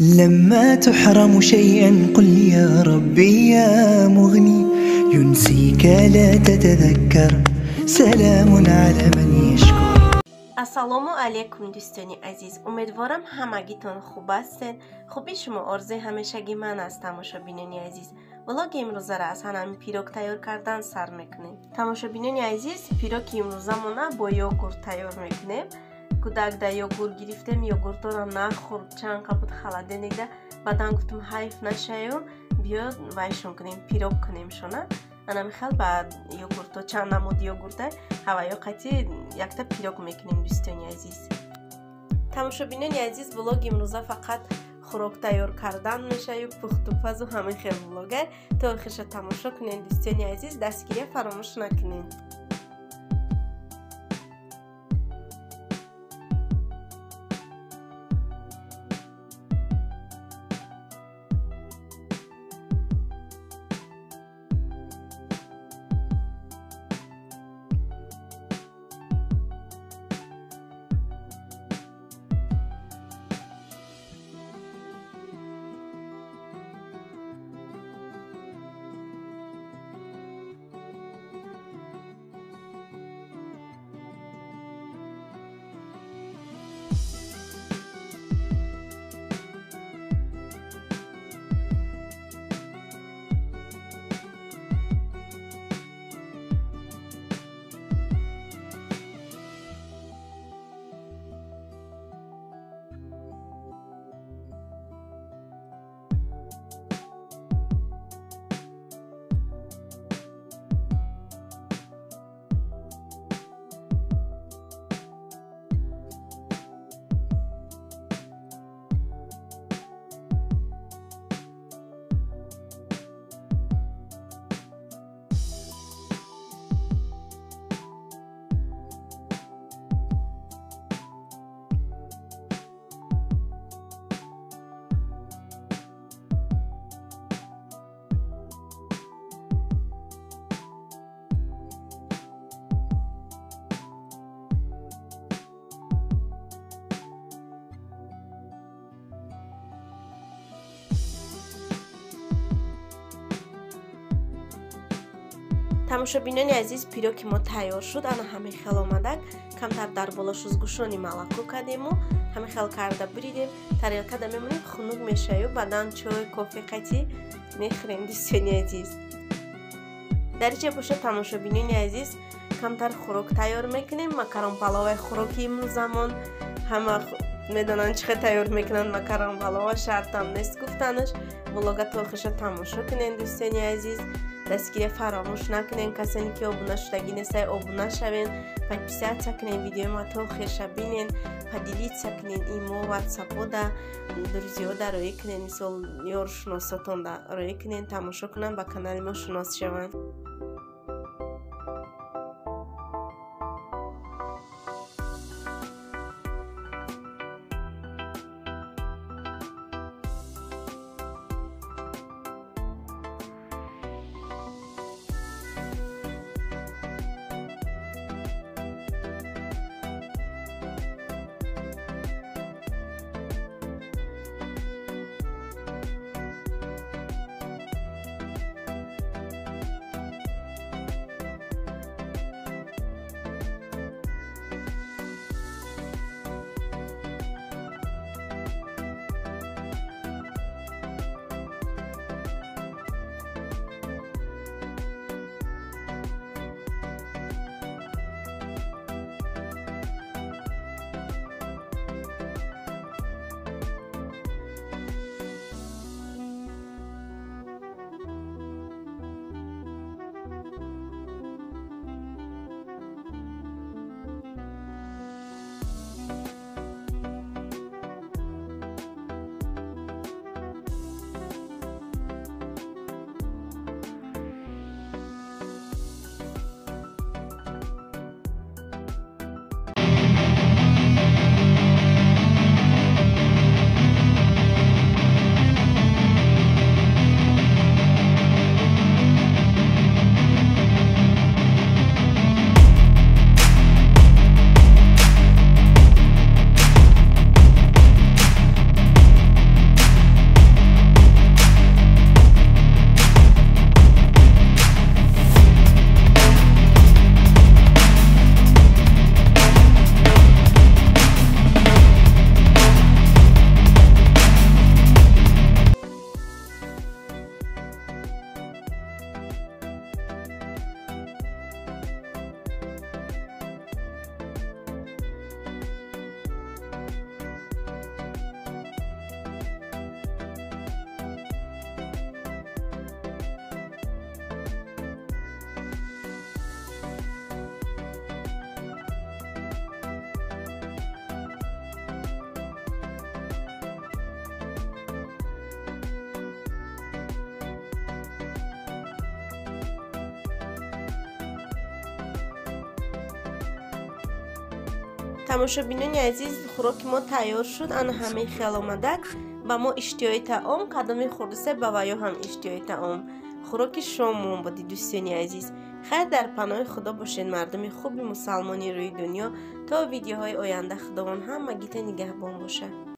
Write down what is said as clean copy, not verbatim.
لما تحرم شيئا قل يا ربي يا مغني ينسيك لا تتذكر سلام على من يشكر. السلام علیکم دوستان عزیز، امیدوارم همگیتون خوب هستین. خوبی شما آرزوی همیشگی من از تماشابینان عزیز. ولاگ امروز را از همین پیروک تیار کردن سر میکنیم. تماشابینان عزیز، پیروک امروزمون با یوگورت تیار میکنیم. کودک در یوگورت گرفتیم، یوگورت را نخورد، چند کپوت خالدنیده. بعدن گفتم حیف نشه بیاد وایشون کنیم، پیروک کنیم شونه. انا میخوام بعد یوگورت چند نمود یوگورت هوایی قطعی یک تا پیروک میکنیم دوستان عزیز. تماشابینان عزیز، ولاگ امروزه فقط خوراک تیار کردن میشه و پخت و پز و همین خیلی ولاگه. تا آخرش تماشا کنین دوستان عزیز، دستگیری فراموش نکنین. تماشابینان عزیز، پیروک ما تیار شد. انا همه خیل آمدک کمتر در بالاش از گوشانی ملکو کردیم و همه خیل کرده بریدیم. تریل کرده میمونیم، خنک میشه و بعدن چای کافی قطعی میخوریم دوستان عزیز. در اینجا باشه تماشابینان عزیز، کمتر خوراک تیار میکنیم. مکرون پلاو خوراکی امروز زمان همه میدونن چه تیار میکنن. مکرون پلاو شرط هم نیست گفتنش. ولاگ تا آخرش تماشا کنین دوستان عزیز. دستگیری فراموش نکنین. کسانی که آبونه شدگی نیسته آبونه شوین. پیپسیت سکنین ویدیو ما تا آخرش بینین. دیلیت سکنین ایمو واتساپ دا درزیو دا روی کنین. مثل یار شناساتون دا روی کنین. تماشا کنن با کانال ما شناس شوین. тамошобинони азиз, хӯроки мо тайёр шуд. ана ҳамаи хиял омадак. ба мо иштиёи таом, қадами хурдисе ба ваё ҳам иштиёи таом. хӯроки шоммон буди дӯстони азиз. хайр дар паноҳи худо бошед, мардуми хуби мусалмони рӯи дунё. то видеоҳои оянда худованд ҳамагита нигаҳбон бошад.